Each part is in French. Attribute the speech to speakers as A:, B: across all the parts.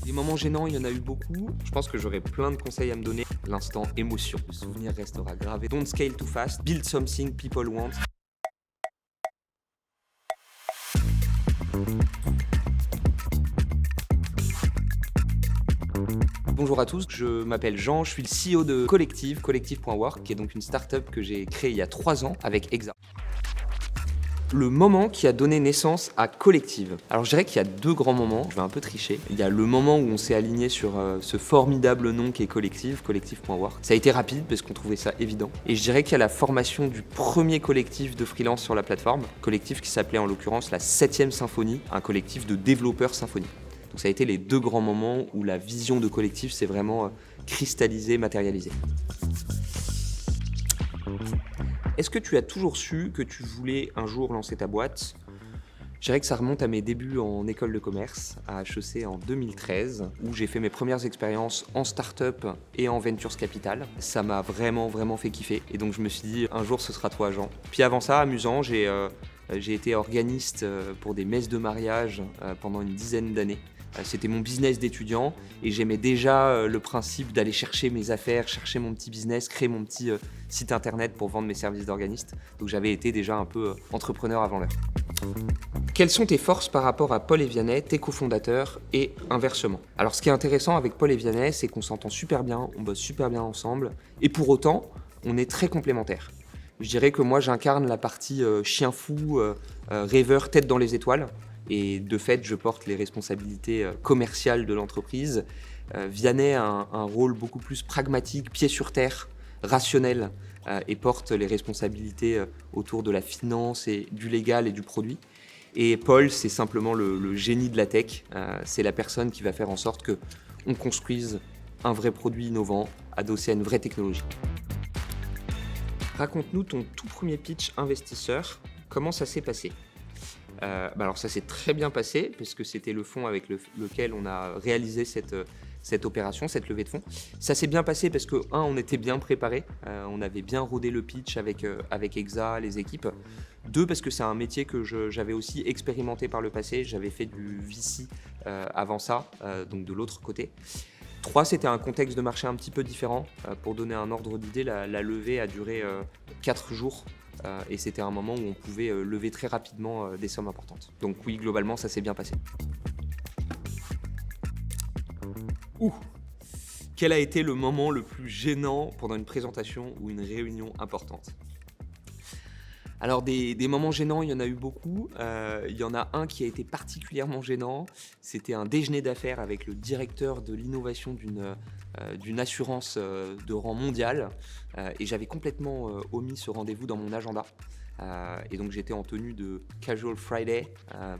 A: Des moments gênants, il y en a eu beaucoup. Je pense que j'aurais plein de conseils à me donner. L'instant émotion, le souvenir restera gravé. Don't scale too fast, build something people want. Bonjour à tous, je m'appelle Jean, je suis le CEO de Collective, collective.work, qui est donc une startup que j'ai créée il y a 3 ans avec Exa. Le moment qui a donné naissance à Collective. Alors je dirais qu'il y a 2 grands moments, je vais un peu tricher. Il y a le moment où on s'est aligné sur ce formidable nom qui est Collective, collective.work. Ça a été rapide parce qu'on trouvait ça évident. Et je dirais qu'il y a la formation du premier collectif de freelance sur la plateforme, collectif qui s'appelait en l'occurrence la 7e Symphonie, un collectif de développeurs Symfony. Donc ça a été les 2 grands moments où la vision de Collective s'est vraiment cristallisée, matérialisée. Est-ce que tu as toujours su que tu voulais un jour lancer ta boîte ? Je dirais que ça remonte à mes débuts en école de commerce, à HEC en 2013, où j'ai fait mes premières expériences en start-up et en ventures capital. Ça m'a vraiment fait kiffer. Et donc je me suis dit, un jour ce sera toi, Jean. Puis avant ça, amusant, j'ai été organiste pour des messes de mariage pendant une dizaine d'années. C'était mon business d'étudiant et j'aimais déjà le principe d'aller chercher mes affaires, chercher mon petit business, créer mon petit site internet pour vendre mes services d'organiste. Donc j'avais été déjà un peu entrepreneur avant l'heure. Quelles sont tes forces par rapport à Paul et Vianney, tes cofondateurs, et inversement ? Alors ce qui est intéressant avec Paul et Vianney, c'est qu'on s'entend super bien, on bosse super bien ensemble, et pour autant, on est très complémentaires. Je dirais que moi j'incarne la partie chien fou, rêveur, tête dans les étoiles. Et de fait, je porte les responsabilités commerciales de l'entreprise. Vianney a un rôle beaucoup plus pragmatique, pied sur terre, rationnel, et porte les responsabilités autour de la finance et du légal et du produit. Et Paul, c'est simplement le génie de la tech. C'est la personne qui va faire en sorte qu'on construise un vrai produit innovant, adossé à une vraie technologie. Raconte-nous ton tout premier pitch investisseur. Comment ça s'est passé ? Alors ça s'est très bien passé puisque c'était le fonds avec lequel on a réalisé cette opération, cette levée de fonds. Ça s'est bien passé parce que, on était bien préparé, on avait bien rodé le pitch avec Exa, les équipes. 2, parce que c'est un métier que j'avais aussi expérimenté par le passé, j'avais fait du VC avant ça, donc de l'autre côté. 3, c'était un contexte de marché un petit peu différent. Pour donner un ordre d'idée, la levée a duré 4 jours. Et c'était un moment où on pouvait lever très rapidement des sommes importantes. Donc oui, globalement, ça s'est bien passé. Quel a été le moment le plus gênant pendant une présentation ou une réunion importante ? Alors des moments gênants, il y en a eu beaucoup. Il y en a un qui a été particulièrement gênant. C'était un déjeuner d'affaires avec le directeur de l'innovation d'une assurance de rang mondial. Et j'avais complètement omis ce rendez-vous dans mon agenda. Et donc j'étais en tenue de Casual Friday,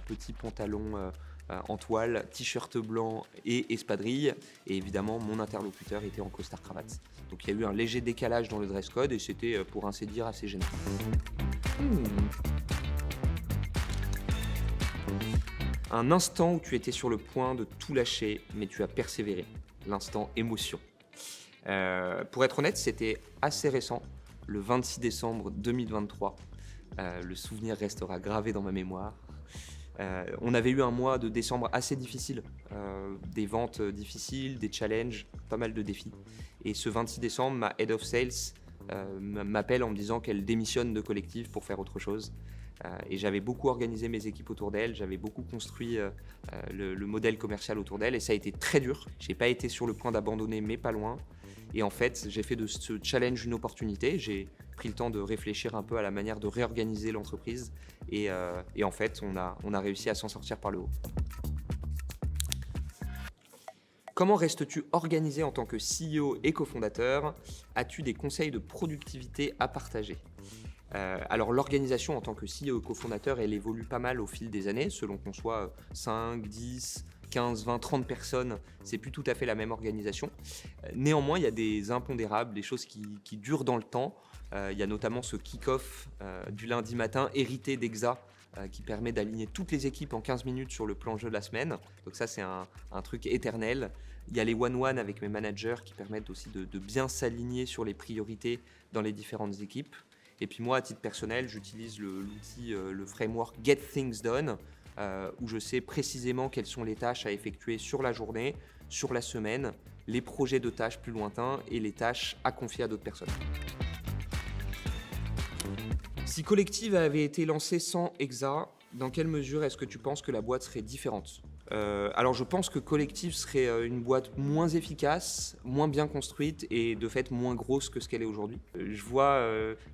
A: petit pantalon en toile, t-shirt blanc et espadrille. Et évidemment, mon interlocuteur était en costard-cravate. Donc il y a eu un léger décalage dans le dress code et c'était, pour ainsi dire, assez gênant. Un instant où tu étais sur le point de tout lâcher, mais tu as persévéré. L'instant émotion. Pour être honnête, c'était assez récent, le 26 décembre 2023. Le souvenir restera gravé dans ma mémoire. On avait eu un mois de décembre assez difficile, des ventes difficiles, des challenges, pas mal de défis. Et ce 26 décembre, ma Head of Sales m'appelle en me disant qu'elle démissionne de Collective pour faire autre chose. Et j'avais beaucoup organisé mes équipes autour d'elle, j'avais beaucoup construit le modèle commercial autour d'elle et ça a été très dur. J'ai pas été sur le point d'abandonner, mais pas loin. Et en fait, j'ai fait de ce challenge une opportunité. J'ai pris le temps de réfléchir un peu à la manière de réorganiser l'entreprise et en fait, on a réussi à s'en sortir par le haut. Comment restes-tu organisé en tant que CEO et cofondateur ? As-tu des conseils de productivité à partager ? Alors l'organisation en tant que CEO et cofondateur, elle évolue pas mal au fil des années, selon qu'on soit 5, 10, 15, 20, 30 personnes, c'est plus tout à fait la même organisation. Néanmoins, il y a des impondérables, des choses qui durent dans le temps. Il y a notamment ce kick-off du lundi matin, hérité d'Exa, qui permet d'aligner toutes les équipes en 15 minutes sur le plan de jeu de la semaine. Donc ça, c'est un truc éternel. Il y a les one-one avec mes managers qui permettent aussi de bien s'aligner sur les priorités dans les différentes équipes. Et puis moi, à titre personnel, j'utilise l'outil, le framework Get Things Done, où je sais précisément quelles sont les tâches à effectuer sur la journée, sur la semaine, les projets de tâches plus lointains et les tâches à confier à d'autres personnes. Si Collective avait été lancé sans Exa, dans quelle mesure est-ce que tu penses que la boîte serait différente ? Alors je pense que Collective serait une boîte moins efficace, moins bien construite et de fait moins grosse que ce qu'elle est aujourd'hui. Je vois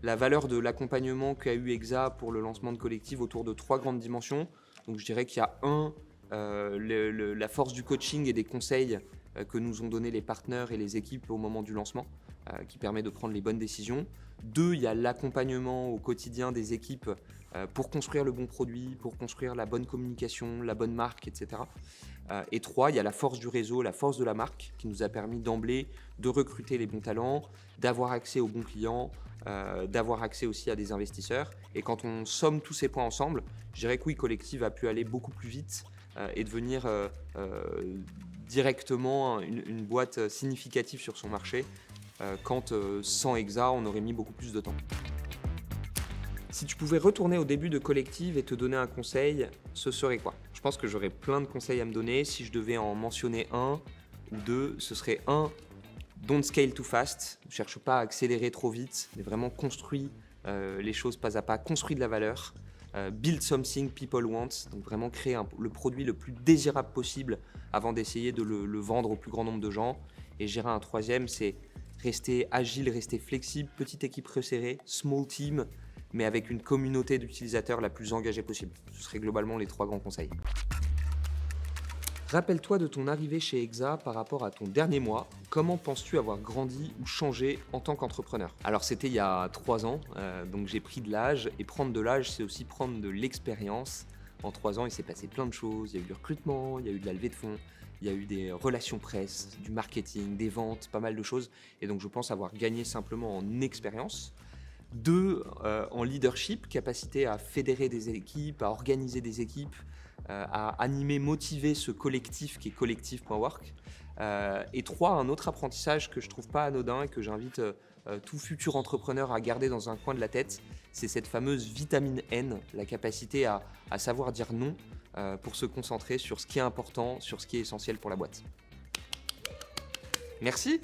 A: la valeur de l'accompagnement qu'a eu Exa pour le lancement de Collective autour de 3 grandes dimensions. Donc je dirais qu'il y a la force du coaching et des conseils que nous ont donné les partenaires et les équipes au moment du lancement, qui permet de prendre les bonnes décisions. 2, il y a l'accompagnement au quotidien des équipes pour construire le bon produit, pour construire la bonne communication, la bonne marque, etc. Et 3, il y a la force du réseau, la force de la marque, qui nous a permis d'emblée de recruter les bons talents, d'avoir accès aux bons clients, d'avoir accès aussi à des investisseurs. Et quand on somme tous ces points ensemble, je dirais que oui, Collective a pu aller beaucoup plus vite et devenir directement une boîte significative sur son marché, quand sans Exa, on aurait mis beaucoup plus de temps. Si tu pouvais retourner au début de Collective et te donner un conseil, ce serait quoi ? Je pense que j'aurais plein de conseils à me donner. Si je devais en mentionner un ou deux, ce serait 1, don't scale too fast. Ne cherche pas à accélérer trop vite, mais vraiment construis les choses pas à pas, construis de la valeur. Build something people want, donc vraiment créer le produit le plus désirable possible avant d'essayer de le vendre au plus grand nombre de gens. Et gérer un 3e, c'est rester agile, rester flexible, petite équipe resserrée, small team, mais avec une communauté d'utilisateurs la plus engagée possible. Ce seraient globalement les 3 grands conseils. Rappelle-toi de ton arrivée chez Exa par rapport à ton dernier mois. Comment penses-tu avoir grandi ou changé en tant qu'entrepreneur ? Alors c'était il y a 3 ans, donc j'ai pris de l'âge, et prendre de l'âge, c'est aussi prendre de l'expérience. En 3 ans, il s'est passé plein de choses. Il y a eu du recrutement, il y a eu de la levée de fonds, il y a eu des relations presse, du marketing, des ventes, pas mal de choses. Et donc je pense avoir gagné simplement en expérience. 2, en leadership, capacité à fédérer des équipes, à organiser des équipes, à animer, motiver ce collectif qui est collective.work. Et 3, un autre apprentissage que je trouve pas anodin et que j'invite tout futur entrepreneur à garder dans un coin de la tête, c'est cette fameuse vitamine N, la capacité à savoir dire non pour se concentrer sur ce qui est important, sur ce qui est essentiel pour la boîte. Merci.